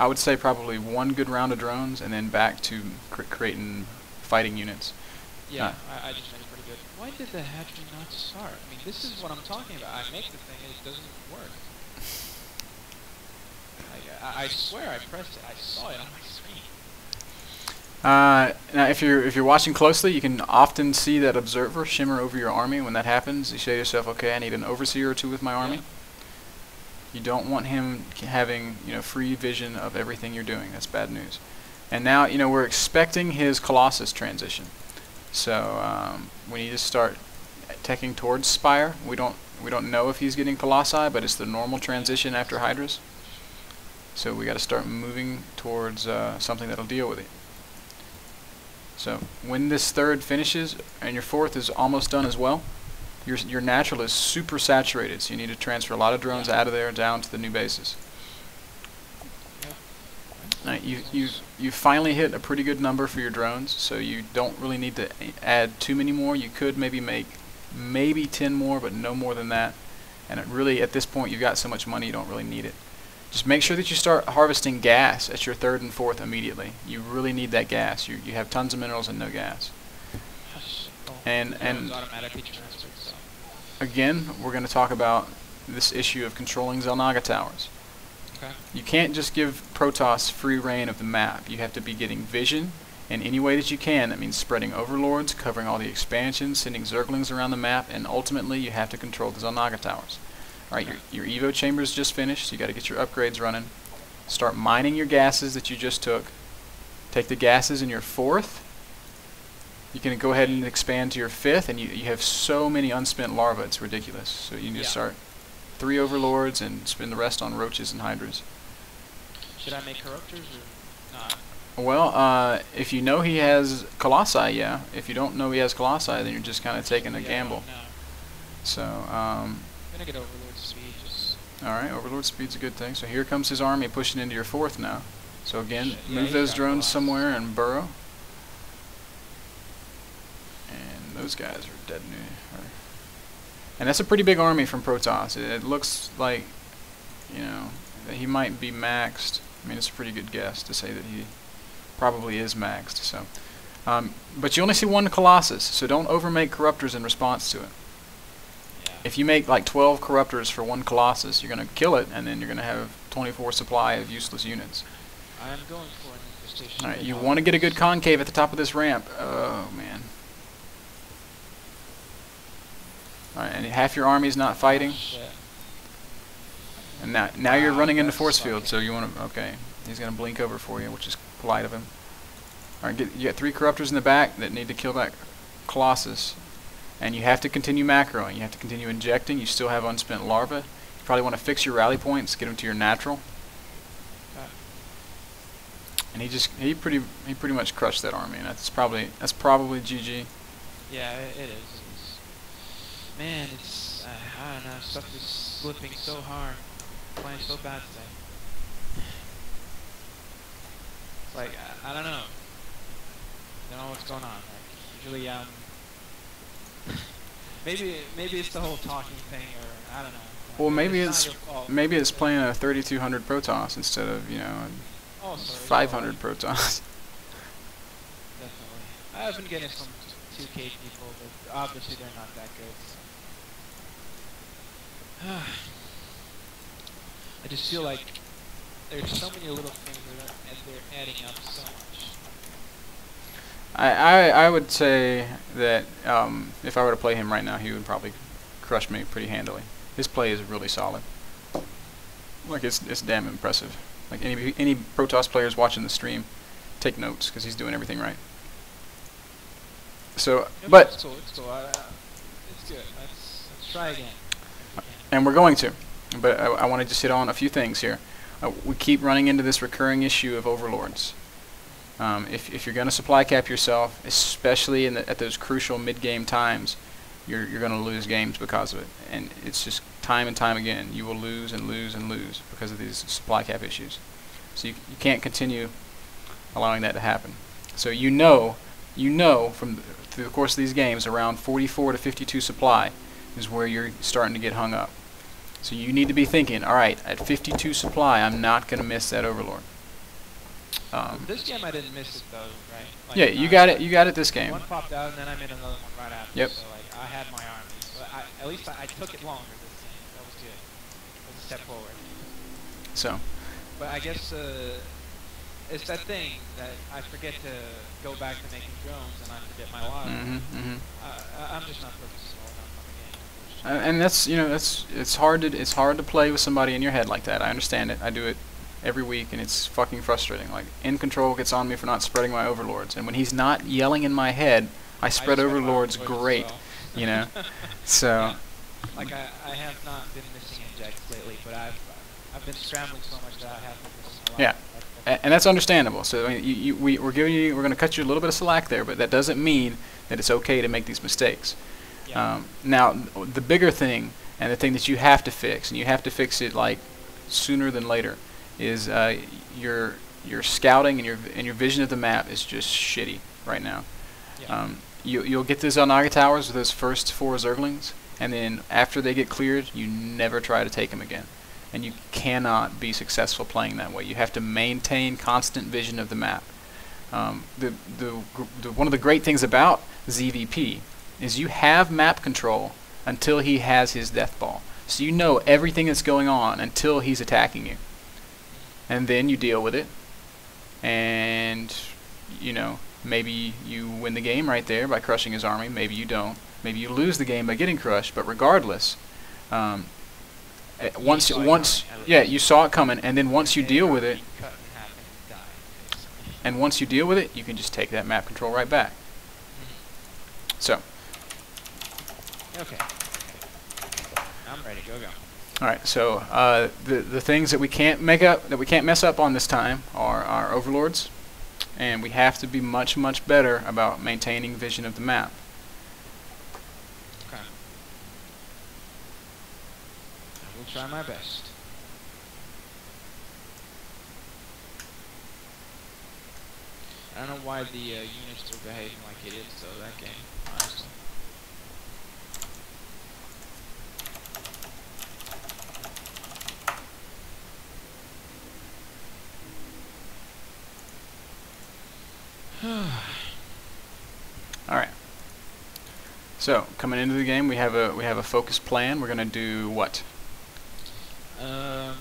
I would say probably one good round of drones, and then back to creating fighting units. Yeah, I just made it pretty good. Why did the hatchery not start? I mean, this is what I'm talking about. I make the thing and it doesn't work. Like, I swear I pressed it. I saw it on my screen. Now, if you're watching closely, you can often see that observer shimmer over your army. When that happens, you say to yourself, "Okay, I need an overseer or two with my army." Yeah. You don't want him having free vision of everything you're doing. That's bad news. And now we're expecting his Colossus transition. So we need to start teching towards Spire. We don't know if he's getting Colossi, but it's the normal transition after Hydras. So we got to start moving towards something that'll deal with it. So when this third finishes and your fourth is almost done as well, your natural is super saturated. So you need to transfer a lot of drones out of there down to the new bases. You finally hit a pretty good number for your drones, so you don't really need to add too many more. You could maybe make 10 more, but no more than that. And it really, at this point, you've got so much money you don't really need it. Just make sure that you start harvesting gas at your third and fourth immediately. You really need that gas. You have tons of minerals and no gas. And again, we're going to talk about this issue of controlling Xel'Naga towers. You can't just give Protoss free reign of the map. You have to be getting vision in any way that you can. That means spreading overlords, covering all the expansions, sending Zerglings around the map, and ultimately you have to control the Xel'Naga towers. Alright, your Evo chamber's just finished, so you got to get your upgrades running. Start mining your gases that you just took. Take the gases in your fourth. You can go ahead and expand to your fifth, and you have so many unspent larvae, it's ridiculous. So you can just start 3 overlords and spend the rest on roaches and hydras. Should I make corruptors or not? Well, if you know he has Colossi, yeah. If you don't know he has Colossi, then you're just kind of taking a gamble. So, I'm gonna get overlord speed. Alright, overlord speed's a good thing. So here comes his army pushing into your fourth now. So again, move those drones somewhere and burrow. And those guys are dead new. And that's a pretty big army from Protoss. It looks like, that he might be maxed. I mean, it's a pretty good guess to say that he probably is maxed. So, but you only see one Colossus, so don't overmake Corruptors in response to it. Yeah. If you make like 12 Corruptors for one Colossus, you're going to kill it, and then you're going to have 24 supply of useless units. I'm going for an infestation. Alright, you want to get a good concave at the top of this ramp. Oh, man. Alright, and half your army's not fighting. And now you're running into force field, so you want to... Okay, he's going to blink over for you, which is polite of him. Alright, you got 3 Corruptors in the back that need to kill that Colossus. And you have to continue macroing. You have to continue injecting. You still have unspent larvae. You probably want to fix your rally points, get them to your natural. And he pretty much crushed that army, and that's probably GG. Yeah, it is. Man, it's I don't know. Stuff is slipping so hard. I'm playing so bad today. It's like I don't know. I don't know what's going on. Like usually maybe it's the whole talking thing, or I don't know. Well, maybe it's playing a 3200 Protoss instead of 500 Protoss. Definitely. I've been getting some 2K people, but obviously they're not that good. So. I just feel like there's so many little things that they're adding up so much. I would say that if I were to play him right now, he would probably crush me pretty handily. His play is really solid. Like it's damn impressive. Like any Protoss players watching the stream, take notes because he's doing everything right. So, but it's cool. It's good. Let's try again. And we're going to, but I want to just hit on a few things here. We keep running into this recurring issue of overlords. If you're going to supply cap yourself, especially at those crucial mid-game times, you're going to lose games because of it. And it's just time and time again, you will lose and lose and lose because of these supply cap issues. So you can't continue allowing that to happen. So you know through the course of these games, around 44 to 52 supply is where you're starting to get hung up. So you need to be thinking, all right, at 52 supply, I'm not going to miss that overlord. This game I didn't miss it though, right? Like, yeah, you got it. You got it this game. One popped out and then I made another one right after. Yep. So like I had my armies. But at least I took it longer this game. That was good. That was a step forward. So. But I guess it's that thing that I forget to go back to making drones and I forget my log. I'm just not focused enough on the game. And that's it's hard to play with somebody in your head like that. I understand it. I do it every week, and it's fucking frustrating. Like, In Control gets on me for not spreading my overlords, and when he's not yelling in my head, I spread overlords great, well. you know. So. Yeah. Like I have not been missing injects lately, but I've been scrambling so much that I have been missing a lot. Yeah. And that's understandable. So I mean, we're going to cut you a little bit of slack there, but that doesn't mean that it's okay to make these mistakes. Yeah. Now, the bigger thing, and the thing that you have to fix, and you have to fix it like sooner than later, is your scouting and your vision of the map is just shitty right now. Yeah. You'll get those Alnaga towers with those first 4 Zerglings, and then after they get cleared, you never try to take them again. And you cannot be successful playing that way. You have to maintain constant vision of the map. One of the great things about ZvP is you have map control until he has his death ball. So you know everything that's going on until he's attacking you. And then you deal with it. And, you know, maybe you win the game right there by crushing his army. Maybe you don't. Maybe you lose the game by getting crushed. But regardless, once you saw it coming, and then once you deal with it, you can just take that map control right back. So. Okay. I'm ready. Go. All right. So the things that we can't mess up on this time are our overlords, and we have to be much better about maintaining vision of the map. Okay. I will try my best. I don't know why the units are behaving like idiots though, that game, honestly. All right. So coming into the game, we have a focused plan. We're gonna do what? I'm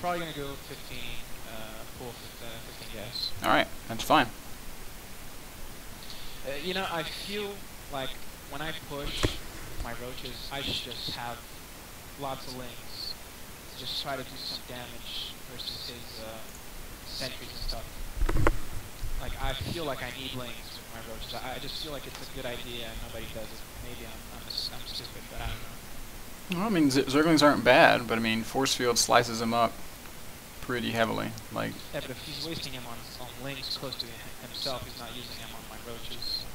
probably gonna go 15. Pull 15 gas. All right, that's fine. You know, I feel like when I push my roaches, I should just have lots of links. Just try to do some damage versus his sentries and stuff. Like, I feel like I need links with my roaches. I just feel like it's a good idea and nobody does it. Maybe I'm stupid, but I don't know. Well, I mean, Zerglings aren't bad, but I mean, Force Field slices them up pretty heavily. Like. Yeah, but if he's wasting him on links close to himself, he's not using him on my roaches.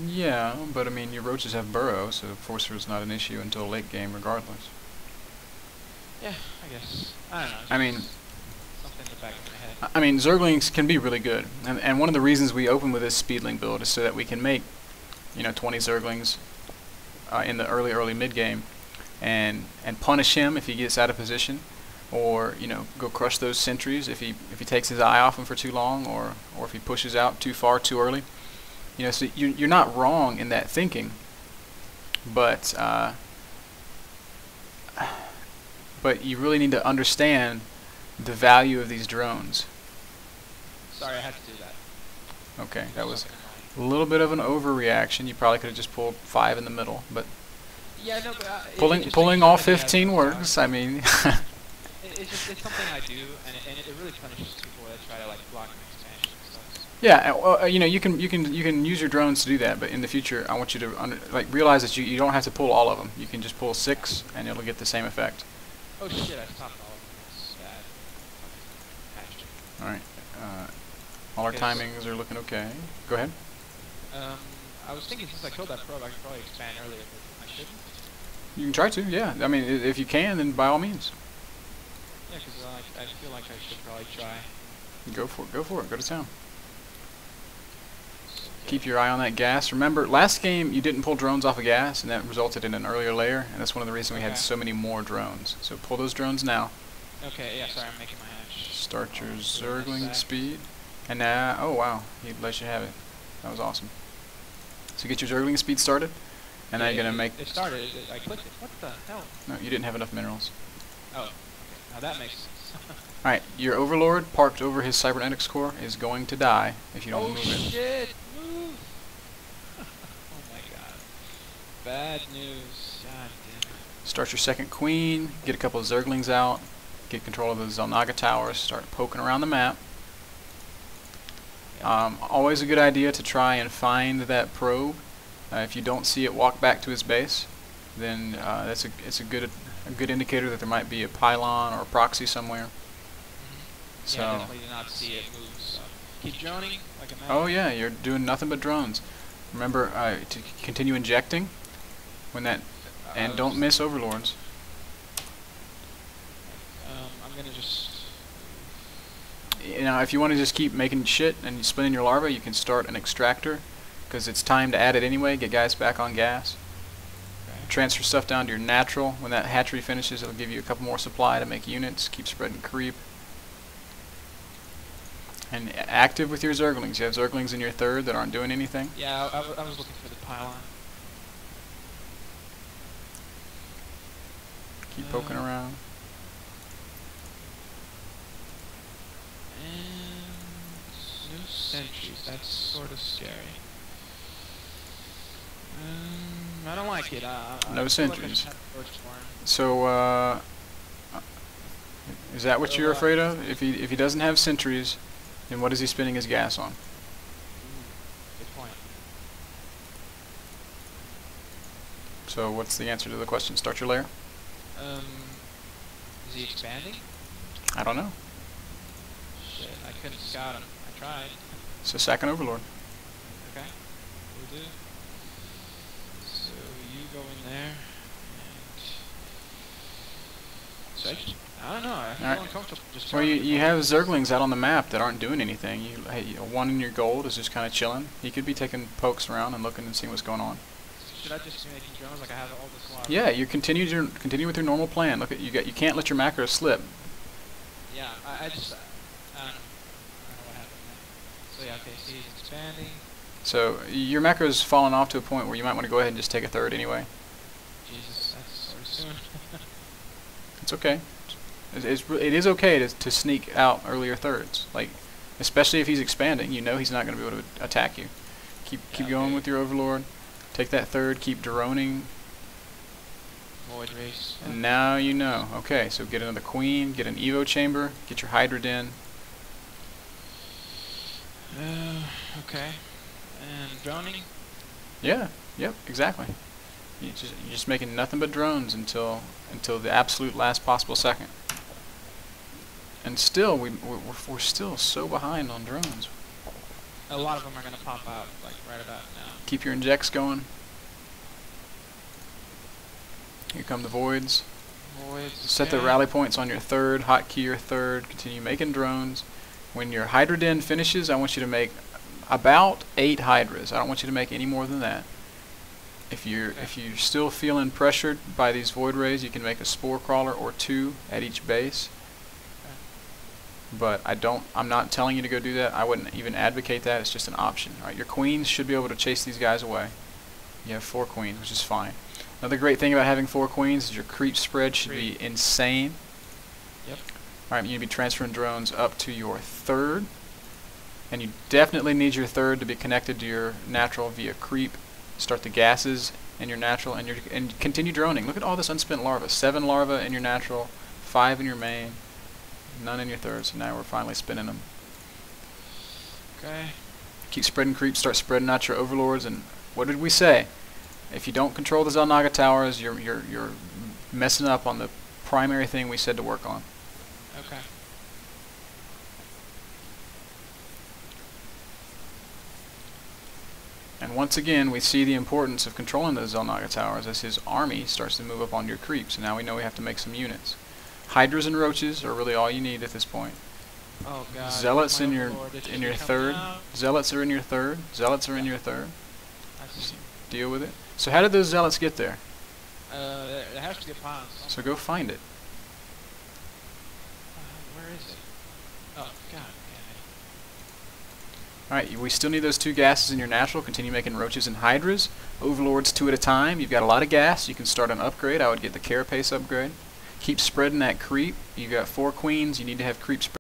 Yeah, but I mean, your roaches have burrow, so Force Field's not an issue until late game, regardless. Yeah, I guess. I don't know. I mean. Something in the back of my head. I mean, Zerglings can be really good, and one of the reasons we open with this Speedling build is so that we can make, 20 Zerglings in the early mid game, and punish him if he gets out of position, or go crush those sentries if he takes his eye off him for too long, or if he pushes out too far too early. So you're not wrong in that thinking, but you really need to understand the value of these drones. Sorry, I had to do that. Okay, that was a little bit of an overreaction. You probably could have just pulled 5 in the middle, but yeah, no, but pulling all 15 works. I mean, it's something I do, and it really punishes people that try to block an expansion and stuff. Yeah, well, you can use your drones to do that, but in the future, I want you to realize that you don't have to pull all of them. You can just pull 6, and it'll get the same effect. Oh shit! I stopped all of them. That's bad. All right. All our timings are looking okay. Go ahead. I was thinking since I killed that probe, I could probably expand earlier, but I shouldn't. You can try to, yeah. I mean, if you can, then by all means. Yeah, because I feel like I should probably try. Go for it. Go for it. Go to town. Keep your eye on that gas. Remember, last game you didn't pull drones off of gas, and that resulted in an earlier layer, and that's one of the reasons we had so many more drones. So pull those drones now. Okay, yeah, sorry, I'm making my hatch. Start your Zergling speed. And now, oh wow, he let you have it. That was awesome. So get your Zergling speed started. And now you're going to make... It started, I clicked it. What the hell? No, you didn't have enough minerals. Oh, okay. Now that makes sense. Alright, your Overlord parked over his cybernetics core is going to die if you don't move it. Oh shit! Move! Oh my god. Bad news. God damn it. Start your second queen, get a couple of Zerglings out, get control of the Zelnaga towers, start poking around the map. Always a good idea to try and find that probe. If you don't see it walk back to his base, then it's a good indicator that there might be a pylon or a proxy somewhere. So yeah, definitely did not see it move. So keep droning like a man. Oh yeah, you're doing nothing but drones. Remember to continue injecting when that, and don't miss overlords. I'm gonna just. You know, if you want to just keep making shit and splitting your larva, you can start an extractor, because it's time to add it anyway. Get guys back on gas. Okay. Transfer stuff down to your natural. When that hatchery finishes, it'll give you a couple more supply to make units. Keep spreading creep. And active with your Zerglings. You have Zerglings in your third that aren't doing anything. Yeah, I was looking for the pylon. Keep poking around. And no sentries. That's sort of scary. I don't like it. No sentries. So, is that what you're afraid of? If he doesn't have sentries, then what is he spending his gas on? Good point. So what's the answer to the question? Start your lair? Is he expanding? I don't know. Shit, I couldn't scout him. I tried. So sack an overlord. Okay, will do. So you go in there, and I don't know. I feel uncomfortable just. Well, you have Zerglings out on the map that aren't doing anything. One in your gold is just kind of chilling. He could be taking pokes around and looking and seeing what's going on. Should I just be making drones like I have all this larva? Yeah, you continue with your normal plan. Look at you can't let your macros slip. Yeah, I don't know what happened there. So yeah, okay, so he's expanding. So your macro's fallen off to a point where you might want to go ahead and just take a third anyway. Jesus, that's sort of soon. It's okay. It is okay to sneak out earlier thirds, like especially if he's expanding. You know he's not going to be able to attack you. Keep going with your overlord. Take that third. Keep droning. Void race. And now you know. Okay, so get another queen. Get an evo chamber. Get your Hydra den. Okay. And droning. Yeah. Yep. Exactly. You're just making nothing but drones until the absolute last possible second. And still, we're still so behind on drones. A lot of them are going to pop out, like, right about now. Keep your injects going. Here come the voids. Set the rally points on your third, hotkey your third, continue making drones. When your Hydra den finishes, I want you to make about 8 Hydras. I don't want you to make any more than that. If you're still feeling pressured by these void rays, you can make a spore crawler or 2 at each base. But I'm not telling you to go do that. I wouldn't even advocate that. It's just an option. All right, your queens should be able to chase these guys away. You have 4 queens, which is fine. Another great thing about having 4 queens is your creep spread should be insane. Yep. All right, you need to be transferring drones up to your third, and you definitely need your third to be connected to your natural via creep. Start the gases in your natural, and continue droning. Look at all this unspent larva. 7 larva in your natural, 5 in your main. None in your third, so now we're finally spinning them. Okay. Keep spreading creeps, start spreading out your overlords, and what did we say? If you don't control the Zelnaga towers, you're messing up on the primary thing we said to work on. Okay. And once again, we see the importance of controlling those Zelnaga towers as his army starts to move up on your creeps, and now we know we have to make some units. Hydras and roaches are really all you need at this point. Oh god. Zealots in your third. Zealots are in your third. Zealots are in your third. Just deal with it. So how did those zealots get there? It has to be a pylon. So go find it. Oh, God. Alright, we still need those 2 gases in your natural. Continue making roaches and hydras. Overlords 2 at a time. You've got a lot of gas. You can start an upgrade. I would get the carapace upgrade. Keep spreading that creep. You've got 4 queens. You need to have creep spread.